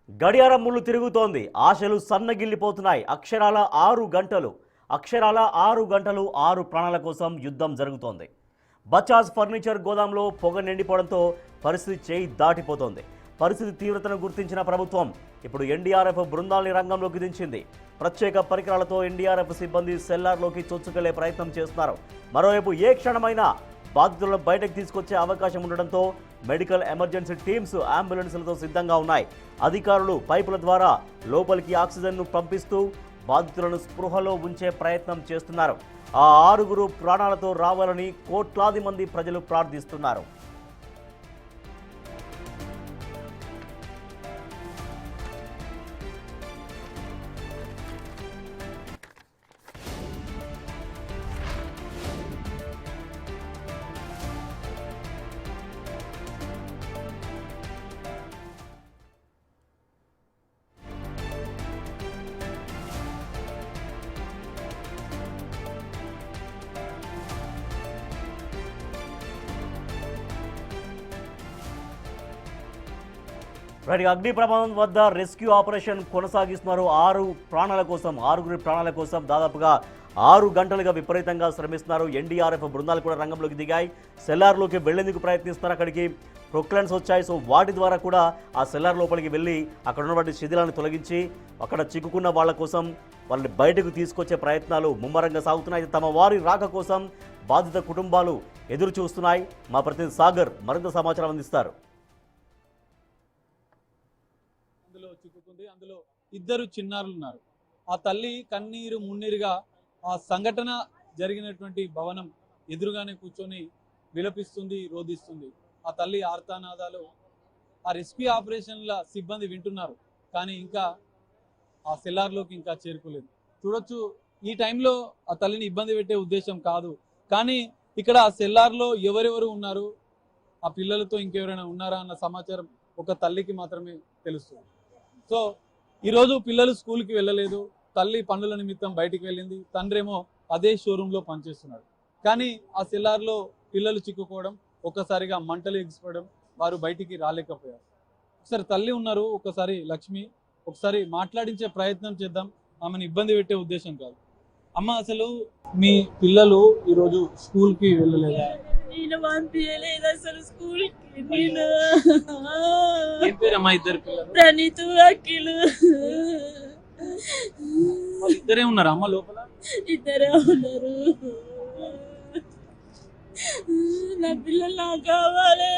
గడియారం ముళ్ళు తిరుగుతోంది. ఆశలు సన్నగిల్లిపోతున్నాయి. అక్షరాల 6 గంటలు 6 ప్రాణాల కోసం యుద్ధం జరుగుతోంది. బజాజ్ ఫర్నిచర్ గోదాంలో పొగ నిండిపోవడంతో పరిస్థితి చేయి దాటిపోతోంది. పరిస్థితి తీవ్రతను గుర్తించిన ప్రభుత్వం ఇప్పుడు ఎన్డీఆర్ఎఫ్ బృందాల్ని రంగంలోకి దించింది. ప్రత్యేక పరికరాలతో ఎన్డీఆర్ఎఫ్ సిబ్బంది సెల్లార్లోకి చొచ్చుకెళ్లే ప్రయత్నం చేస్తున్నారు. మరోవైపు ఏ క్షణమైనా బాధితులను బయటకు తీసుకొచ్చే అవకాశం ఉండడంతో మెడికల్ ఎమర్జెన్సీ టీమ్స్ అంబులెన్స్లతో సిద్ధంగా ఉన్నాయి. అధికారులు పైపుల ద్వారా లోపలికి ఆక్సిజన్ను పంపిస్తూ బాధితులను స్పృహలో ఉంచే ప్రయత్నం చేస్తున్నారు. ఆ 6 ప్రాణాలతో రావాలని కోట్లాది మంది ప్రజలు ప్రార్థిస్తున్నారు. అగ్ని ప్రమాదం వద్ద రెస్క్యూ ఆపరేషన్ కొనసాగిస్తున్నారు. 6 ప్రాణాల కోసం దాదాపుగా 6 గంటలుగా విపరీతంగా శ్రమిస్తున్నారు. ఎన్డీఆర్ఎఫ్ బృందాలు కూడా రంగంలోకి దిగాయి. సెల్లార్లోకి వెళ్లేందుకు ప్రయత్నిస్తున్నారు. అక్కడికి ప్రొక్లైన్స్ వచ్చాయి. సో వాటి ద్వారా కూడా ఆ సెల్లార్ లోపలికి వెళ్ళి అక్కడ ఉన్నటువంటి శిథిలాన్ని తొలగించి అక్కడ చిక్కుకున్న వాళ్ళ కోసం వాళ్ళని బయటకు తీసుకొచ్చే ప్రయత్నాలు ముమ్మరంగా సాగుతున్నాయి. తమ వారి రాక కోసం బాధిత కుటుంబాలు ఎదురు చూస్తున్నాయి. మా ప్రతినిధి సాగర్ మరింత సమాచారం అందిస్తారు. అందులో 2 చిన్నారులు ఉన్నారు. ఆ తల్లి కన్నీరు మున్నీరుగా ఆ సంఘటన జరిగినటువంటి భవనం ఎదురుగానే కూర్చొని విలపిస్తుంది, రోధిస్తుంది. ఆ తల్లి ఆర్తనాదాలు ఆ రెస్క్యూ ఆపరేషన్ల సిబ్బంది వింటున్నారు. కానీ ఇంకా ఆ సెల్లార్లోకి ఇంకా చేరుకోలేదు. చూడొచ్చు, ఈ టైంలో ఆ తల్లిని ఇబ్బంది పెట్టే ఉద్దేశం కాదు. కానీ ఇక్కడ ఆ సెల్లార్లో ఎవరెవరు ఉన్నారు, ఆ పిల్లలతో ఇంకెవరైనా ఉన్నారా అన్న సమాచారం ఒక తల్లికి మాత్రమే తెలుస్తుంది. సో ఈరోజు పిల్లలు స్కూల్కి వెళ్ళలేదు. తల్లి పనుల నిమిత్తం బయటికి వెళ్ళింది. తండ్రేమో అదే షోరూంలో పనిచేస్తున్నాడు. కానీ ఆ సెల్లార్లో పిల్లలు చిక్కుకోవడం, ఒక్కసారిగా మంటలు ఎగిసిపోవడం, వారు బయటికి రాలేకపోయారు. ఒకసారి తల్లి ఉన్నారు, ఒకసారి లక్ష్మి, ఒకసారి మాట్లాడించే ప్రయత్నం చేద్దాం. ఆమెను ఇబ్బంది పెట్టే ఉద్దేశం కాదు. అమ్మ, అసలు మీ పిల్లలు ఈరోజు స్కూల్కి వెళ్ళలేదా? నేను పంపించలేదు అసలు స్కూల్కి. నేను ఏం పేరమ్మా ఇద్దరు పిల్లలు? ప్రణీత్, అఖిలు. ఇద్దరే ఉన్నారా అమ్మ లోపల? ఇద్దరే ఉన్నారు. నా పిల్లలు నాకు కావాలి.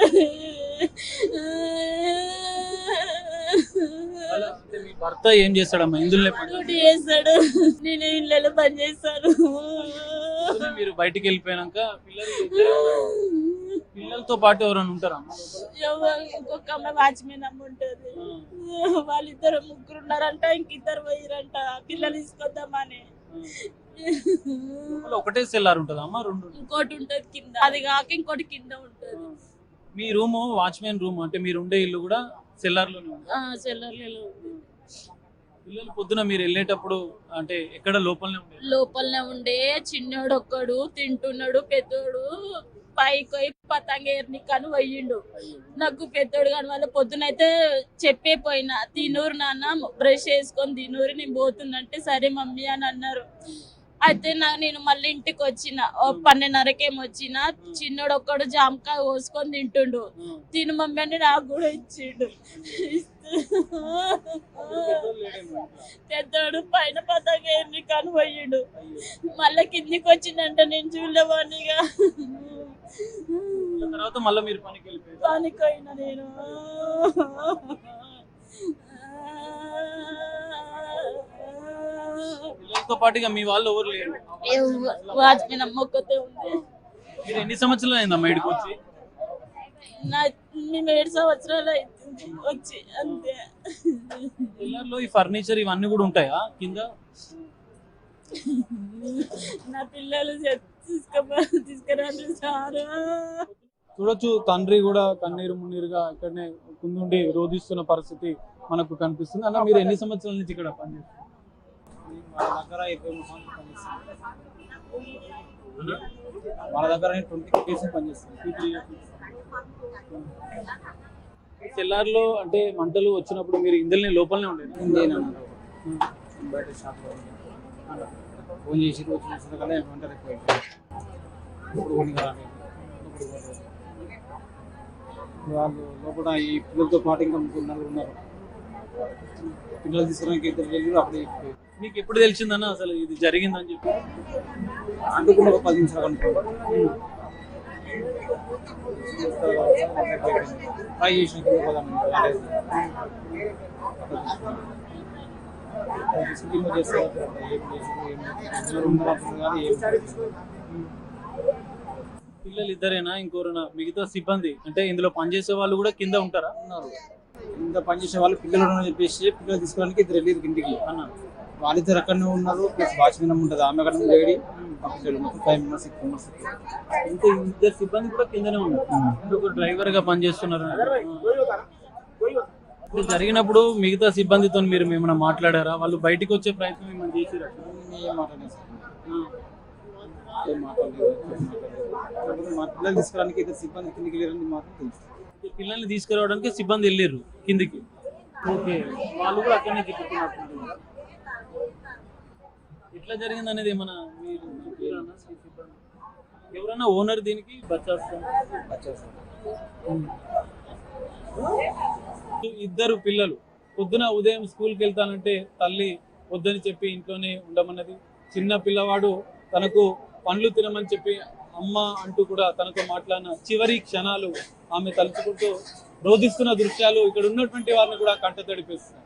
మీ భర్త ఏం చేస్తాడమ్మా? ఇందులో డ్యూటీ చేస్తాడు, నేను ఇళ్ళలో పని చేస్తాను. మీరు బయటికి వెళ్ళిపోయాక పిల్లలతో పాటు ఎవరైనా ఉంటారా? ఇంకొక అమ్మాయి వాచ్మెన్ అమ్మ ఉంటుంది. వాళ్ళిద్దరు 3 ఉన్నారంట, ఇంకిద్దరు పోయిరంట పిల్లలు తీసుకొద్దామని. ఒకటే సెల్లార్ ఉంటుందా అమ్మ? 2 ఇంకోటి ఉంటది కింద, అది కాక ఇంకోటి కింద ఉంటది. మీ రూము వాచ్మెన్ రూమ్ అంటే మీరు ఉండే ఇల్లు కూడా సెల్లార్లోనే ఉంది? సెల్లార్లో. పిల్లలు పొద్దున మీరు వెళ్ళేటప్పుడు అంటే ఎక్కడ లోపలనే ఉండే. చిన్నోడు ఒక్కడు తింటున్నాడు, పెద్దోడు పైకి పతంగ ఎర్నికని పోయిండు. నాకు పెద్దోడు కాని వాళ్ళ పొద్దునైతే చెప్పే పోయినా, తినూరు నాన్న బ్రష్ వేసుకొని తినూరు, నేను పోతుందంటే సరే మమ్మీ అని అన్నారు. అయితే నేను మళ్ళీ ఇంటికి వచ్చిన 12:30కేమో వచ్చిన. చిన్నోడు ఒక్కడు జామకాయ కోసుకొని తింటుండు. తిను మమ్మీ అని నాకు కూడా ఇచ్చిండు. పెద్దోడు పైన పతంగ ఎర్నికని పోయిండు. మళ్ళీ కిందికి వచ్చిందంట, నేను చూడలేవాడినిగా. తర్వాత మళ్ళీ మీరు పనికి అయినా నేను. పిల్లలతో పాటుగా మీ వాళ్ళు ఎవరు లేరు? వాచ్మెన్ అమ్మ ఒక్కతే ఉంది. మీరు ఎన్ని సంవత్సరాలు అయిందమ్మా ఇక్కడికి వచ్చి? మేము 7 సంవత్సరాలు అవుతుంది వచ్చి, అంతే. పిల్లల్లో ఈ ఫర్నిచర్ ఇవన్నీ కూడా ఉంటాయా కింద? నా పిల్లలు తీసుకురండి సార్. చూడొచ్చు, తండ్రి కూడా కన్నీరు మున్నీరుగా ఇక్కడనే కుందుండి రోధిస్తున్న పరిస్థితి మనకు కనిపిస్తుంది. అన్న, మీరు ఎన్ని సంవత్సరాల నుంచి ఇక్కడ పనిచేస్తారు? మన దగ్గర 20 కేసులు పనిచేస్తాం. సెల్లార్లో అంటే మంటలు వచ్చినప్పుడు మీరు ఇందులోనే లోపలనే ఉండేది? ఇందేనన్నారు బయట షాప్లో ఫోన్ చేసి వచ్చి చూసిన కదా ఏమంటారు ఎక్కువ ఇప్పుడు కొన్ని రాలేదు వాళ్ళు లోపల ఈ పిల్లలతో పాటు ఇంకా ముగ్గురు నలుగురు ఉన్నారు. పిల్లలు తీసుకురానికి ఇద్దరు వెళ్ళి అప్పుడే మీకు ఎప్పుడు తెలిసిందన్న అసలు ఇది జరిగిందని చెప్పి? అంటుకున్న ఒక 10 నిమిషాలు అనుకో ట్రై చేసిన పిల్లలు ఇద్దరేనా ఇంకోరేనా? మిగతా సిబ్బంది అంటే ఇందులో పనిచేసే వాళ్ళు కూడా కింద ఉంటారా? ఉన్నారు. కింద పనిచేసే వాళ్ళు పిల్లలు ఉన్నారని చెప్పేసి పిల్లలు తీసుకోవడానికి ఇద్దరు వెళ్ళేది ఇంటికి అన్నారు. వాళ్ళిద్దరు అక్కడనే ఉన్నారు. ప్లస్ వాచ్మెన్ ఉంటుంది, ఆమె అక్కడ లేడీ పిల్లలు మొత్తం 5 మెంబర్స్ 6 మెంబర్స్. ఇంకా ఇద్దరు సిబ్బంది కూడా కిందనే ఉన్నారు. ఒక డ్రైవర్ గా పనిచేస్తున్నారు. ఇది జరిగినప్పుడు మిగతా సిబ్బందితో మీరు ఏమైనా మాట్లాడారా? వాళ్ళు బయటికి వచ్చే ప్రయత్నం ఏమైనా చేసిరా? ఏం మాట్లాడలేదు సార్, ఏం మాట్లాడలేదు. మా పిల్లలు తీసుకురానికి ఇద్దరు సిబ్బంది కిందికి వెళ్ళారని మాత్రం తెలుసు. పిల్లల్ని తీసుకురావడానికి సిబ్బంది వెళ్ళారు కిందికి. ఓకే, వాళ్ళు కూడా అక్కడనే చిక్కుకున్నారు. ఎట్లా జరిగింది అనేది ఏమన్నా మీరు చెప్పారన్నా? ఎవరన్నా ఓనర్ దీనికి? బచ్చాస్ ఇద్దరు పిల్లలు పొద్దున ఉదయం స్కూల్కి వెళ్తానంటే తల్లి వద్దని చెప్పి ఇంట్లోనే ఉండమన్నది. చిన్న పిల్లవాడు తనకు పండ్లు తినమని చెప్పి అమ్మ అంటూ కూడా తనతో మాట్లాడిన చివరి క్షణాలు ఆమె తలుచుకుంటూ రోధిస్తున్న దృశ్యాలు ఇక్కడ ఉన్నటువంటి వారిని కూడా కంటతడిపిస్తున్నాయి.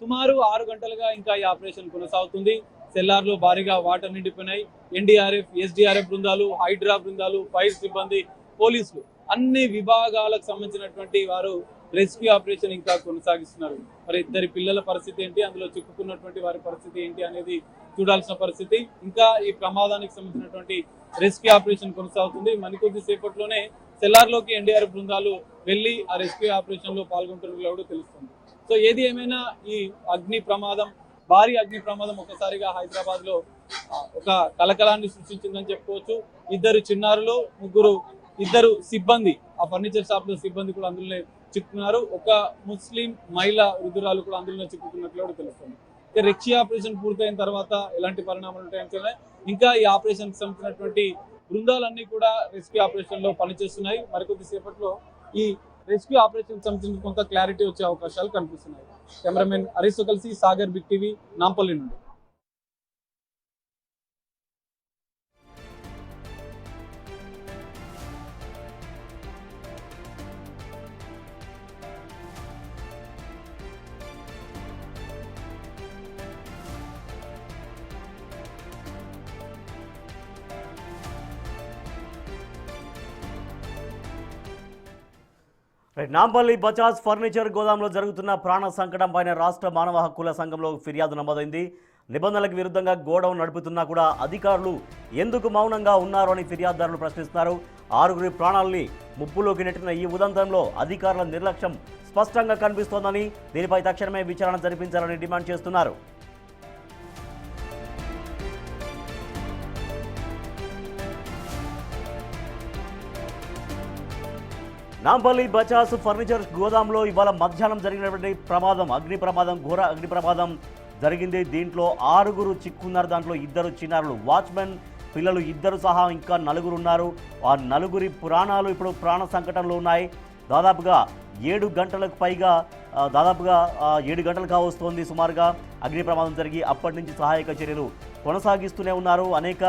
సుమారు 6 గంటలుగా ఇంకా ఈ ఆపరేషన్ కొనసాగుతుంది. సెల్లార్లో భారీగా వాటర్ నిండిపోయినాయి. ఎన్డీఆర్ఎఫ్, ఎస్డీఆర్ఎఫ్ బృందాలు, హైడ్రా బృందాలు, ఫైర్ సిబ్బంది, పోలీసులు అన్ని విభాగాలకు సంబంధించినటువంటి వారు రెస్క్యూ ఆపరేషన్ ఇంకా కొనసాగిస్తున్నారు. మరి ఇద్దరి పిల్లల పరిస్థితి ఏంటి, అందులో చిక్కుకున్నటువంటి వారి పరిస్థితి ఏంటి అనేది చూడాల్సిన పరిస్థితి. ఇంకా ఈ ప్రమాదానికి సంబంధించినటువంటి రెస్క్యూ ఆపరేషన్ కొనసాగుతుంది. మరికొద్ది సేపట్లోనే సెల్లార్లోకి ఎన్డీఆర్ఎఫ్ బృందాలు వెళ్ళి ఆ రెస్క్యూ ఆపరేషన్ లో పాల్గొంటున్నట్లు కూడా తెలుస్తుంది. సో ఏది ఏమైనా ఈ భారీ అగ్ని ప్రమాదం ఒకసారిగా హైదరాబాద్ లో ఒక కలకలాన్ని సృష్టించిందని చెప్పుకోవచ్చు. ఇద్దరు చిన్నారులు, ఇద్దరు సిబ్బంది, ఆ ఫర్నిచర్ షాప్ లో సిబ్బంది కూడా అందులో చిక్కుకున్నారు. ఒక ముస్లిం మహిళా వృద్ధురాలు కూడా అందులో చిక్కుకున్నట్లు కూడా తెలుస్తుంది. రెస్క్యూ ఆపరేషన్ పూర్తయిన తర్వాత ఎలాంటి పరిణామాలు ఉంటాయంటే ఇంకా ఈ ఆపరేషన్ కి సంబంధించినటువంటి బృందాలన్నీ కూడా రెస్క్యూ ఆపరేషన్ లో పనిచేస్తున్నాయి. మరికొద్ది సేపట్లో ఈ రెస్క్యూ ఆపరేషన్ సంబంధించి కొంత క్లారిటీ వచ్చే అవకాశాలు కనిపిస్తున్నాయి. కెమెరామెన్ హరీష్తో కలిసి సాగర్, బిగ్ టీవీ, నాంపల్లి నుండి. నాంపల్లి బజాజ్ ఫర్నిచర్ గోదాంలో జరుగుతున్న ప్రాణ సంకటం పైన రాష్ట్ర మానవ హక్కుల సంఘంలో ఫిర్యాదు నమోదైంది. నిబంధనలకు విరుద్ధంగా గోడౌన్ నడుపుతున్నా కూడా అధికారులు ఎందుకు మౌనంగా ఉన్నారు అని ఫిర్యాదుదారులు ప్రశ్నిస్తున్నారు. 6 ప్రాణాలని ముప్పులోకి నెట్టిన ఈ ఉదంతంలో అధికారుల నిర్లక్ష్యం స్పష్టంగా కనిపిస్తోందని, దీనిపై తక్షణమే విచారణ జరిపించాలని డిమాండ్ చేస్తున్నారు. నాంపల్లి బజాజ్ ఫర్నిచర్ గోదాంలో ఇవాళ మధ్యాహ్నం జరిగినటువంటి ఘోర అగ్ని ప్రమాదం జరిగింది. దీంట్లో 6 చిక్కున్నారు. దాంట్లో 2 చిన్నారులు, వాచ్మెన్ పిల్లలు 2 సహా ఇంకా 4 ఉన్నారు. ఆ 4 ప్రాణాలు ఇప్పుడు ప్రాణ సంకటంలో ఉన్నాయి. దాదాపుగా 7 గంటలకు పైగా 7 గంటలు కావస్తోంది సుమారుగా అగ్ని ప్రమాదం జరిగి. అప్పటి నుంచి సహాయక చర్యలు కొనసాగిస్తూనే ఉన్నారు. అనేక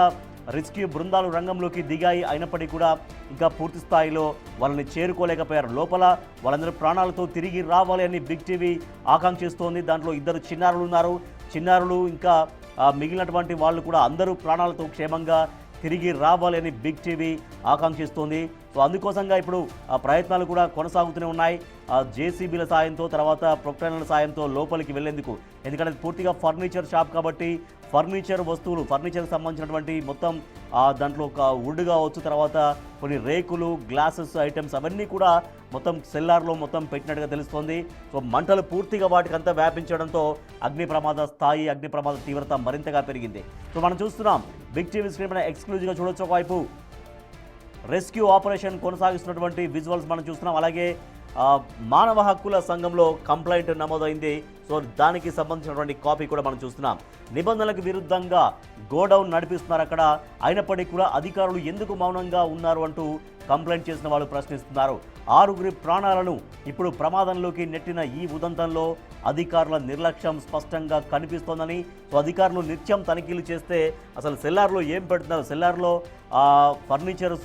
రెస్క్యూ బృందాలు రంగంలోకి దిగాయి. అయినప్పటికీ కూడా ఇంకా పూర్తి స్థాయిలో వాళ్ళని చేరుకోలేకపోయారు. లోపల వాళ్ళందరూ ప్రాణాలతో తిరిగి రావాలి అని బిగ్ టీవీ ఆకాంక్షిస్తోంది. దాంట్లో 2 చిన్నారులు ఉన్నారు. చిన్నారులు ఇంకా మిగిలినటువంటి వాళ్ళు కూడా అందరూ ప్రాణాలతో క్షేమంగా తిరిగి రావాలి అని బిగ్ టీవీ ఆకాంక్షిస్తోంది. సో అందుకోసంగా ఇప్పుడు ప్రయత్నాలు కూడా కొనసాగుతూనే ఉన్నాయి. జేసీబీల సాయంతో, తర్వాత ప్రొక్లైనర్ల సాయంతో లోపలికి వెళ్లేందుకు. ఎందుకంటే పూర్తిగా ఫర్నిచర్ షాప్ కాబట్టి ఫర్నిచర్ వస్తువులు, ఫర్నిచర్కి సంబంధించినటువంటి మొత్తం దాంట్లో ఒక వుడ్ కావచ్చు, తర్వాత కొన్ని రేకులు, గ్లాసెస్ ఐటమ్స్ అవన్నీ కూడా మొత్తం సెల్లార్లో మొత్తం పెట్టినట్టుగా తెలుస్తోంది. సో మంటలు పూర్తిగా వాటికంతా వ్యాపించడంతో అగ్ని ప్రమాద తీవ్రత మరింతగా పెరిగింది. సో మనం చూస్తున్నాం బిగ్ టీవీ స్క్రీన్ పైన ఎక్స్క్లూజివ్గా చూడొచ్చు. ఒకవైపు రెస్క్యూ ఆపరేషన్ కొనసాగిస్తున్నటువంటి విజువల్స్ మనం చూస్తున్నాం. అలాగే మానవ హక్కుల సంఘంలో కంప్లైంట్ నమోదైంది. సో దానికి సంబంధించినటువంటి కాపీ కూడా మనం చూస్తున్నాం. నిబంధనలకు విరుద్ధంగా గోడౌన్ నడిపిస్తున్నారు అక్కడ, అయినప్పటికీ కూడా అధికారులు ఎందుకు మౌనంగా ఉన్నారు అంటూ కంప్లైంట్ చేసిన వాళ్ళు ప్రశ్నిస్తున్నారు. 6 ప్రాణాలను ఇప్పుడు ప్రమాదంలోకి నెట్టిన ఈ ఉదంతంలో అధికారుల నిర్లక్ష్యం స్పష్టంగా కనిపిస్తోందని, సో అధికారులు నిత్యం తనిఖీలు చేస్తే అసలు సెల్లార్లో ఏం పెడుతున్నారు, సెల్లార్లో ఫర్నిచర్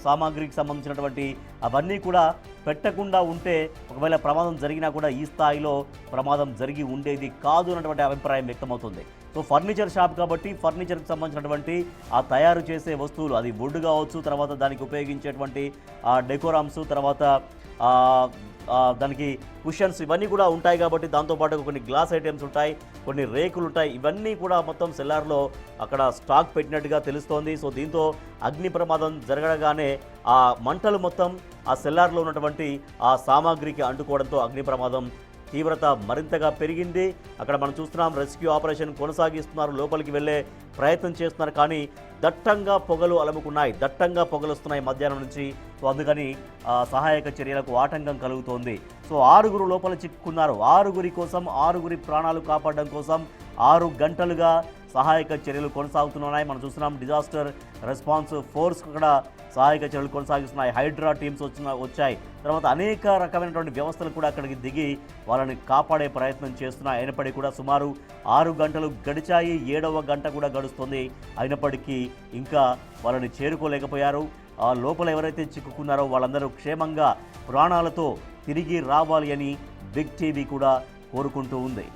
సామాగ్రికి సంబంధించినటువంటి అవన్నీ కూడా పెట్టకుండా ఉంటే ఒకవేళ ప్రమాదం జరిగినా కూడా ఈ స్థాయిలో ప్రమాదం జరిగి ఉండేది కాదు అన్నటువంటి అభిప్రాయం వ్యక్తమవుతుంది. సో ఫర్నిచర్ షాప్ కాబట్టి ఫర్నిచర్కి సంబంధించినటువంటి ఆ తయారు చేసే వస్తువులు, అది వుడ్ కావచ్చు, తర్వాత దానికి ఉపయోగించేటువంటి డెకోరామ్స్, తర్వాత దానికి కుషన్స్ ఇవన్నీ కూడా ఉంటాయి కాబట్టి దాంతోపాటు కొన్ని గ్లాస్ ఐటమ్స్ ఉంటాయి, కొన్ని రేకులు ఉంటాయి, ఇవన్నీ కూడా మొత్తం సెల్లార్లో అక్కడ స్టాక్ పెట్టినట్టుగా తెలుస్తోంది. సో దీంతో అగ్ని ప్రమాదం జరగగానే ఆ మంటలు మొత్తం ఆ సెల్లార్లో ఉన్నటువంటి ఆ సామాగ్రికి అంటుకోవడంతో అగ్ని ప్రమాదం తీవ్రత మరింతగా పెరిగింది. అక్కడ మనం చూస్తున్నాం రెస్క్యూ ఆపరేషన్ కొనసాగిస్తున్నారు, లోపలికి వెళ్ళే ప్రయత్నం చేస్తున్నారు, కానీ దట్టంగా పొగలు అలముకున్నాయి, దట్టంగా పొగలు వస్తున్నాయి మధ్యాహ్నం నుంచి. సో అందుకని సహాయక చర్యలకు ఆటంకం కలుగుతోంది. సో 6 లోపల చిక్కుకున్నారు. 6 కోసం, 6 ప్రాణాలు కాపాడడం కోసం 6 గంటలుగా సహాయక చర్యలు కొనసాగుతున్నాయి. మనం చూస్తున్నాం డిజాస్టర్ రెస్పాన్స్ ఫోర్స్ కూడా సహాయక చర్యలు కొనసాగిస్తున్నాయి. హైడ్రా టీమ్స్ వచ్చాయి, తర్వాత అనేక రకమైనటువంటి వ్యవస్థలు కూడా అక్కడికి దిగి వాళ్ళని కాపాడే ప్రయత్నం చేస్తున్నాయి. అయినప్పటికీ కూడా సుమారు 6 గంటలు గడిచాయి, 7వ గంట కూడా గడుస్తుంది, అయినప్పటికీ ఇంకా వాళ్ళని చేరుకోలేకపోయారు. లోపల ఎవరైతే చిక్కుకున్నారో వాళ్ళందరూ క్షేమంగా ప్రాణాలతో తిరిగి రావాలి అని బిగ్ టీవీ కూడా కోరుకుంటూ ఉంది.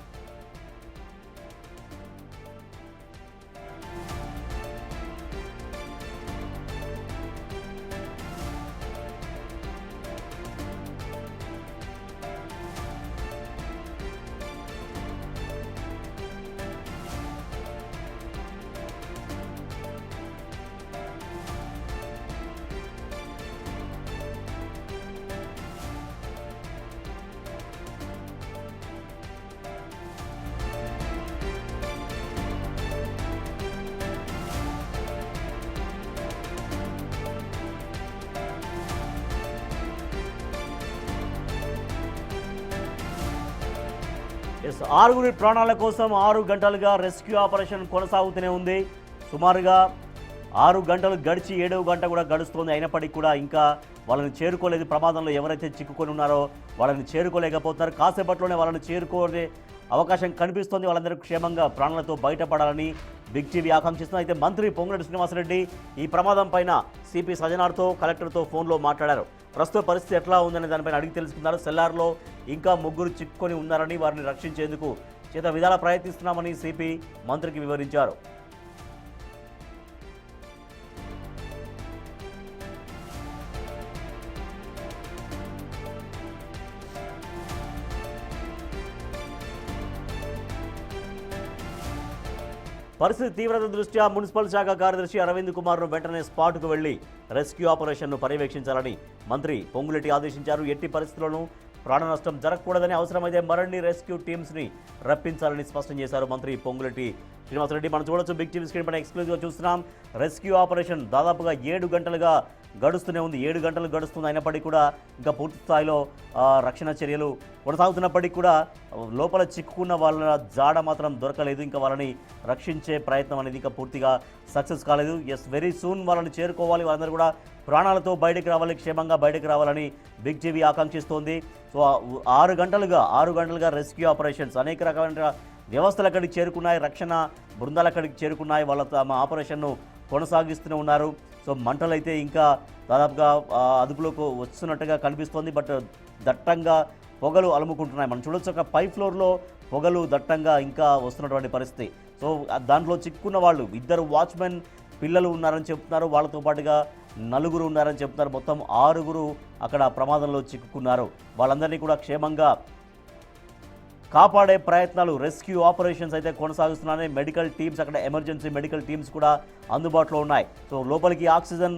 ఎస్ 6 ప్రాణాల కోసం 6 గంటలుగా రెస్క్యూ ఆపరేషన్ కొనసాగుతూనే ఉంది. సుమారుగా 6 గంటలు గడిచి 7వ గంట కూడా గడుస్తుంది, అయినప్పటికీ కూడా ఇంకా వాళ్ళని చేరుకోలేదు. ప్రమాదంలో ఎవరైతే చిక్కుకొని ఉన్నారో వాళ్ళని చేరుకోలేకపోతున్నారు. కాసేపట్లోనే వాళ్ళని చేరుకోనే అవకాశం కనిపిస్తోంది. వాళ్ళందరూ క్షేమంగా ప్రాణాలతో బయటపడాలని బిగ్ టీవీ ఆకాంక్షిస్తుంది. అయితే మంత్రి పొంగులేటి శ్రీనివాసరెడ్డి ఈ ప్రమాదం పైన సిపి సజ్జనార్తో, కలెక్టర్తో ఫోన్లో మాట్లాడారు. ప్రస్తుత పరిస్థితి ఎట్లా ఉందనే దానిపైన అడిగి తెలుసుకున్నారు. సెల్లార్లో ఇంకా 3 చిక్కుకొని ఉన్నారని, వారిని రక్షించేందుకు చేత విధాలా ప్రయత్నిస్తున్నామని సిపి మంత్రికి వివరించారు. పరిస్థితి తీవ్రత దృష్ట్యా మున్సిపల్ శాఖ కార్యదర్శి అరవింద్ కుమార్ను వెంటనే స్పాట్కు వెళ్లి రెస్క్యూ ఆపరేషన్ను పర్యవేక్షించాలని మంత్రి పొంగులేటి ఆదేశించారు. ఎట్టి పరిస్థితుల్లోనూ ప్రాణ నష్టం జరగకూడదని, అవసరమైతే మరిన్ని రెస్క్యూ టీమ్స్ని రప్పించాలని స్పష్టం చేశారు మంత్రి పొంగులేటి శ్రీనివాసరెడ్డి. మనం చూడొచ్చు బిగ్ టీవీ స్క్రీన్ పైన ఎక్స్క్లూజివ్గా చూస్తున్నాం. రెస్క్యూ ఆపరేషన్ దాదాపుగా 7 గంటలుగా గడుస్తూనే ఉంది. 7 గంటలు గడుస్తుంది, అయినప్పటికీ కూడా ఇంకా పూర్తి స్థాయిలో రక్షణ చర్యలు కొనసాగుతున్నప్పటికీ కూడా లోపల చిక్కుకున్న వాళ్ళ జాడ మాత్రం దొరకలేదు. ఇంకా వాళ్ళని రక్షించే ప్రయత్నం అనేది ఇంకా పూర్తిగా సక్సెస్ కాలేదు. ఎస్, వెరీ సూన్ వాళ్ళని చేరుకోవాలి, వాళ్ళందరూ కూడా ప్రాణాలతో బయటకు రావాలి, క్షేమంగా బయటకు రావాలని బిగ్ టీవీ ఆకాంక్షిస్తోంది. సో 6 గంటలుగా రెస్క్యూ ఆపరేషన్స్, అనేక రకమైన వ్యవస్థలు అక్కడికి చేరుకున్నాయి, రక్షణ బృందాలు అక్కడికి చేరుకున్నాయి, వాళ్ళ తమ ఆపరేషన్ను కొనసాగిస్తూనే ఉన్నారు. సో మంటలైతే ఇంకా దాదాపుగా అదుపులోకి వస్తున్నట్టుగా కనిపిస్తోంది, బట్ దట్టంగా పొగలు అలుముకుంటున్నాయి. మనం చూడొచ్చు ఒక పై ఫ్లోర్లో పొగలు దట్టంగా ఇంకా వస్తున్నటువంటి పరిస్థితి. సో దాంట్లో చిక్కున్న వాళ్ళు 2 వాచ్మెన్ పిల్లలు ఉన్నారని చెప్తున్నారు, వాళ్ళతో పాటుగా 4 ఉన్నారని చెప్తున్నారు. మొత్తం 6 అక్కడ ప్రమాదంలో చిక్కుకున్నారు. వాళ్ళందరినీ కూడా క్షేమంగా కాపాడే ప్రయత్నాలు, రెస్క్యూ ఆపరేషన్స్ అయితే కొనసాగిస్తున్నాయి. మెడికల్ టీమ్స్, అక్కడ ఎమర్జెన్సీ మెడికల్ టీమ్స్ కూడా అందుబాటులో ఉన్నాయి. సో లోపలికి ఆక్సిజన్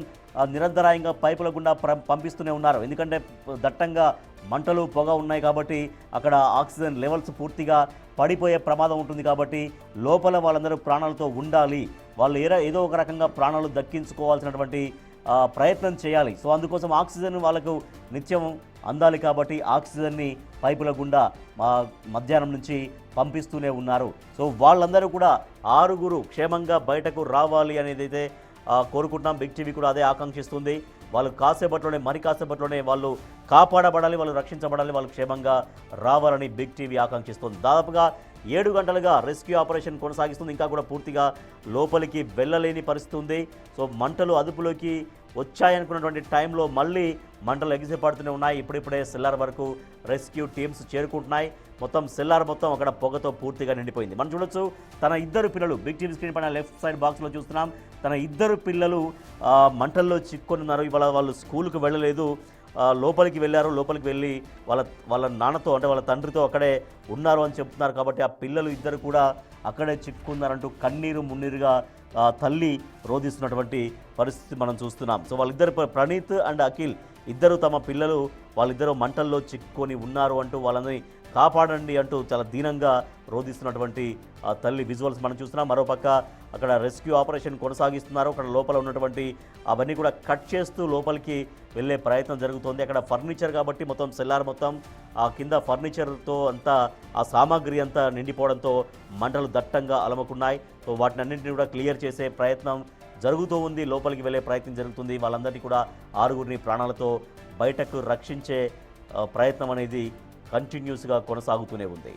నిరంతరాయంగా పైపుల గుండా పంపిస్తూనే ఉన్నారు, ఎందుకంటే దట్టంగా మంటలు పొగ ఉన్నాయి కాబట్టి అక్కడ ఆక్సిజన్ లెవెల్స్ పూర్తిగా పడిపోయే ప్రమాదం ఉంటుంది. కాబట్టి లోపల వాళ్ళందరూ ప్రాణాలతో ఉండాలి, వాళ్ళు ఏదో ఒక రకంగా ప్రాణాలు దక్కించుకోవాల్సినటువంటి ప్రయత్నం చేయాలి. సో అందుకోసం ఆక్సిజన్ వాళ్ళకు నిత్యం అందాలి కాబట్టి ఆక్సిజన్ని పైపుల గుండా మధ్యాహ్నం నుంచి పంపిస్తూనే ఉన్నారు. సో వాళ్ళందరూ కూడా 6 క్షేమంగా బయటకు రావాలి అనేది అయితే కోరుకుంటున్నాం. బిగ్ టీవీ కూడా అదే ఆకాంక్షిస్తుంది. వాళ్ళు మరి కాసేపట్లోనే వాళ్ళు కాపాడబడాలి, వాళ్ళు రక్షించబడాలి, వాళ్ళు క్షేమంగా రావాలని బిగ్ టీవీ ఆకాంక్షిస్తుంది. దాదాపుగా 7 గంటలుగా రెస్క్యూ ఆపరేషన్ కొనసాగిస్తుంది. ఇంకా కూడా పూర్తిగా లోపలికి వెళ్ళలేని పరిస్థితి ఉంది. సో మంటలు అదుపులోకి వచ్చాయనుకున్నటువంటి టైంలో మళ్ళీ మంటలు ఎగిసిపడుతూనే ఉన్నాయి. ఇప్పుడిప్పుడే సెల్లార్ వరకు రెస్క్యూ టీమ్స్ చేరుకుంటున్నాయి. మొత్తం సెల్లార్ మొత్తం అక్కడ పొగతో పూర్తిగా నిండిపోయింది. మనం చూడొచ్చు తన 2 పిల్లలు, బిగ్ టీవీ స్క్రీన్ పైన లెఫ్ట్ సైడ్ బాక్స్లో చూస్తున్నాం. తన 2 పిల్లలు మంటల్లో చిక్కుకొని ఉన్నారు. ఇవాళ వాళ్ళు స్కూల్కి వెళ్ళలేదు, లోపలికి వెళ్ళారు. లోపలికి వెళ్ళి వాళ్ళ నాన్నతో అంటే వాళ్ళ తండ్రితో అక్కడే ఉన్నారు అని చెప్తున్నారు. కాబట్టి ఆ పిల్లలు 2 కూడా అక్కడే చిక్కుకున్నారంటూ కన్నీరు మున్నీరుగా తల్లి రోధిస్తున్నటువంటి పరిస్థితి మనం చూస్తున్నాం. సో వాళ్ళిద్దరు ప్రణీత్ అండ్ అఖిల్ ఇద్దరు తమ పిల్లలు వాళ్ళిద్దరూ మంటల్లో చిక్కుకొని ఉన్నారు అంటూ వాళ్ళని కాపాడండి అంటూ చాలా దీనంగా రోధిస్తున్నటువంటి తల్లి విజువల్స్ మనం చూస్తున్నాం. మరోపక్క అక్కడ రెస్క్యూ ఆపరేషన్ కొనసాగిస్తున్నారు. అక్కడ లోపల ఉన్నటువంటి అవన్నీ కూడా కట్ చేస్తూ లోపలికి వెళ్ళే ప్రయత్నం జరుగుతోంది. అక్కడ ఫర్నిచర్ కాబట్టి మొత్తం సెల్లార్ మొత్తం ఆ కింద ఫర్నిచర్తో అంతా ఆ సామాగ్రి అంతా నిండిపోవడంతో మంటలు దట్టంగా అలముకున్నాయి. సో వాటిని అన్నింటినీ కూడా క్లియర్ చేసే ప్రయత్నం జరుగుతూ ఉంది. లోపలికి వెళ్ళే ప్రయత్నం జరుగుతుంది. వాళ్ళందరినీ కూడా 6 ప్రాణాలతో బయటకు రక్షించే ప్రయత్నం అనేది కంటిన్యూస్గా కొనసాగుతూనే ఉంది.